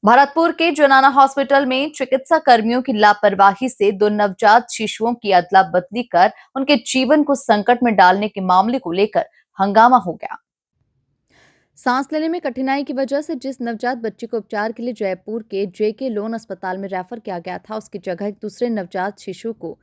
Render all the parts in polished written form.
भरतपुर के जनाना हॉस्पिटल में चिकित्सा कर्मियों की लापरवाही से दो नवजात शिशुओं की अदला बदली कर उनके जीवन को संकट में डालने के मामले को लेकर हंगामा हो गया। सांस लेने में कठिनाई की वजह से जिस नवजात बच्ची को उपचार के लिए जयपुर के जेके लोन अस्पताल में रेफर किया गया था, उसकी जगह एक दूसरे नवजात शिशु को,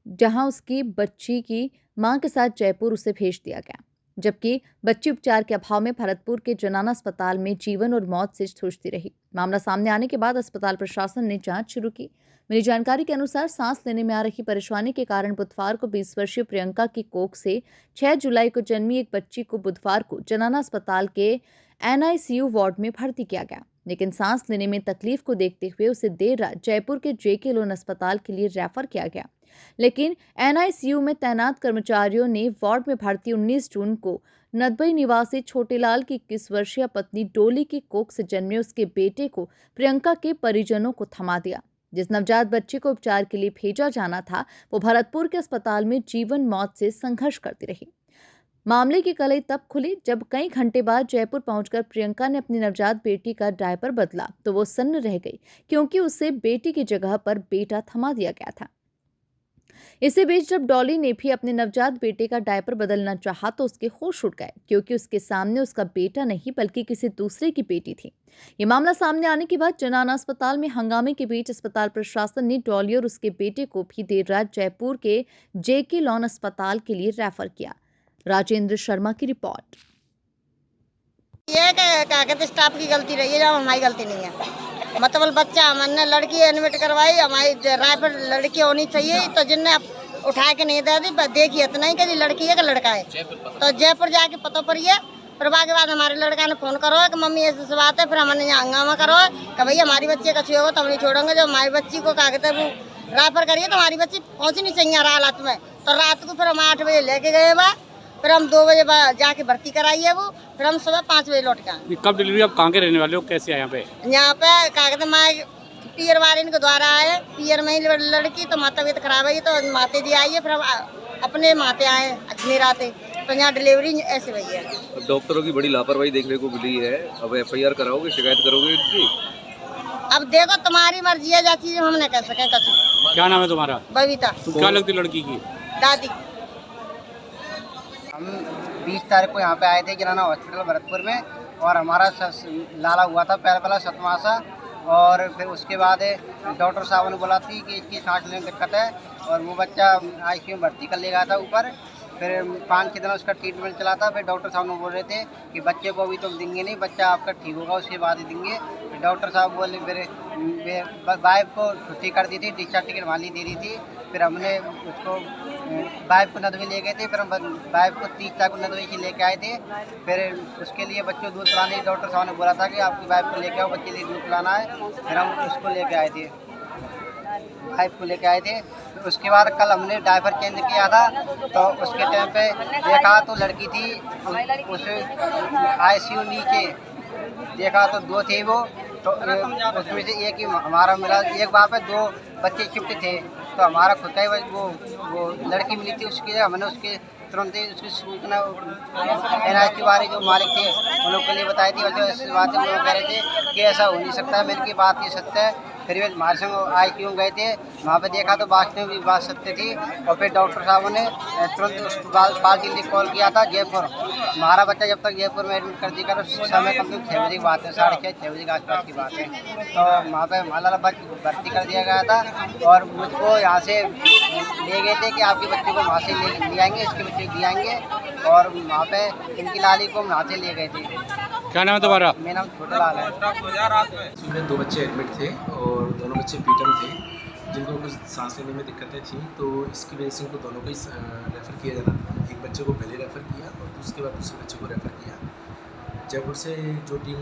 जहां उसकी बच्ची की मां के साथ जयपुर, उसे भेज दिया गया। जबकि बच्ची उपचार के अभाव में भरतपुर के जनाना अस्पताल में जीवन और मौत से जूझती रही। मामला सामने आने के बाद अस्पताल प्रशासन ने जांच शुरू की। मिली जानकारी के अनुसार सांस लेने में आ रही परेशानी के कारण बुधवार को 20 वर्षीय प्रियंका की कोख से 6 जुलाई को जन्मी एक बच्ची को बुधवार को जनाना अस्पताल के एनआईसीयू वार्ड में भर्ती किया गया, लेकिन सांस लेने में तकलीफ को देखते हुए उसे देर रात जयपुर के जेके लोन अस्पताल के लिए रेफर किया गया। लेकिन एनआईसीयू में तैनात कर्मचारियों ने वार्ड में भर्ती 19 जून को नदबई निवासी छोटेलाल की 21 वर्षीय पत्नी डोली की कोख से जन्मे उसके बेटे को प्रियंका के परिजनों को थमा दिया। जिस नवजात बच्चे को उपचार के लिए भेजा जाना था, वो भरतपुर के अस्पताल में जीवन मौत से संघर्ष करती रही। मामले की कलई तब खुली जब कई घंटे बाद जयपुर पहुंचकर प्रियंका ने अपनी नवजात बेटी का डायपर बदला तो वो सन्न रह गई, क्योंकि उसे बेटी की जगह पर बेटा थमा दिया गया था। इसी बीच जब डॉली ने भी अपने नवजात बेटे का डायपर बदलना चाहा तो उसके होश उड़ गए, क्योंकि उसके सामने उसका बेटा नहीं बल्कि किसी दूसरे की बेटी थी। ये मामला सामने आने के बाद जनाना अस्पताल में हंगामे के बीच अस्पताल प्रशासन ने डॉली और उसके बेटे को भी देर रात जयपुर के जेके लॉन अस्पताल के लिए रेफर किया। राजेंद्र शर्मा की रिपोर्ट। ये कहते स्टाफ की गलती रही है, जब हमारी गलती नहीं है। मतलब बच्चा हमने लड़की एडमिट करवाई, हमारी राय पर लड़की होनी चाहिए, तो जिनने उठा के नहीं दे दी, देखिए इतना ही कि लड़की है कि लड़का है, तो जयपुर जाके पता पड़ी है। फिर के बाद हमारे लड़का ने फोन करो कि मम्मी ऐसे बात है, फिर हमने यहाँ हंगामा करो कि भैया हमारी बच्ची का होगा तो हम नहीं छोड़ेंगे। जब हमारी बच्ची को क्या कहते हैं वो रेफर करिए तो हमारी बच्ची पहुँचनी चाहिए हालत में। तो रात को फिर हम 8 बजे लेके गए बा, फिर हम 2 बजे जाके भर्ती कराई है वो, फिर हम सुबह 5 बजे लौट के आए। कब डिलीवरी, आप कहाँ के रहने वाले हो, कैसे आए यहाँ पे? यहाँ पे क्या कहते हैं पियर वाले के द्वारा आए, पियर में ही लड़की तो माता तबीयत खराब है तो माते जी आई है, फिर हम अपने माते आए अजमेर आते, तो यहाँ डिलीवरी ऐसे हुई है। डॉक्टरों की बड़ी लापरवाही देखने को मिली है, अब FIR कराओगे, शिकायत करोगे इनकी? अब देखो तुम्हारी मर्जी है, जाती हम नहीं कह सके कछु। क्या नाम है तुम्हारा? बबीता। क्या लगती लड़की की? दादी। हम 20 तारीख को यहाँ पे आए थे जनाना हॉस्पिटल भरतपुर में, और हमारा लाला हुआ था पहला 7वां, और फिर उसके बाद डॉक्टर साहब ने बोला थी कि इसकी सांस लेने में दिक्कत है, और वो बच्चा ICU में भर्ती कर ले गया था ऊपर। फिर 5-6 दिन उसका ट्रीटमेंट चला था। फिर डॉक्टर साहब ने बोल रहे थे कि बच्चे को अभी तो देंगे नहीं, बच्चा आपका ठीक होगा उसके बाद ही देंगे। डॉक्टर साहब बोले, फिर वाइफ को छुट्टी कर दी थी, डिस्चार्ज टिकट वहाँ दे रही थी। फिर हमने उसको वाइफ को नदवे ले गए थे, फिर हम वाइफ को 30 तारीख को नदवे से लेके आए थे। फिर उसके लिए बच्चों दूध पिलाने, डॉक्टर साहब ने बोला था कि आपकी वाइफ को लेके आओ, बच्चे लिए दूध पिलाना है। फिर हम उसको लेके आए थे, वाइफ को लेके आए थे। फिर उसके बाद कल हमने डायपर चेंज किया था, तो उसके टाइम पे देखा तो लड़की थी, उस ICU नीचे देखा तो 2 थे वो, तो उसमें से एक ही हमारा मिला। एक वहाँ पे 2 बच्चे शिफ्ट थे, तो हमारा खुद का ही वो लड़की मिली थी। उसकी हमने उसके तुरंत ही उसकी सूचना NICU वाले जो मालिक थे उन लोग के लिए बताई थी। वैसे ऐसी बात है, वो कह रहे थे कि ऐसा हो नहीं सकता है, मेरी की बात ये सत्य है। फिर वे हमारे संग ICU गए थे, वहाँ पे देखा तो वास्तव में भी बात सत्य थी। और फिर डॉक्टर साहबों ने तुरंत उस पार्टी ने कॉल किया था जयपुर। हमारा बच्चा जब तक जयपुर में एडमिट कर दिया, समय कम से कम 6 बजे की बात है, 6:30-6 बजे के आसपास की बात है। तो वहाँ पे हमारा भर्ती कर दिया गया था, और मुझको यहाँ से ले गए थे कि आपके बच्चे को वहाँ से ले आएंगे, इसके बच्चे ले आएंगे, और वहाँ पे इनकी लाली को वहाँ से ले गए थे। क्या नाम है तुम्हारा? मेरा नाम छोटेलाल है। इसमें 2 बच्चे एडमिट थे और दोनों बच्चे पीटम थे, जिनको कुछ सांस लेने में दिक्कतें थी, तो इसकी वजह से इनको दोनों को ही रेफ़र किया जाना था। एक बच्चे को पहले रेफ़र किया और उसके बाद दूसरे बच्चे को रेफ़र किया। जयपुर से जो टीम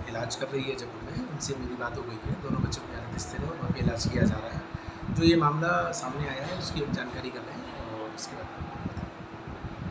इलाज कर रही है जयपुर में, उनसे मेरी बात हो गई है। दोनों बच्चों को यहाँ स्थित है और वहाँ पर इलाज किया जा रहा है। जो ये मामला सामने आया है उसकी हम जानकारी कर रहे हैं, और इसके बाद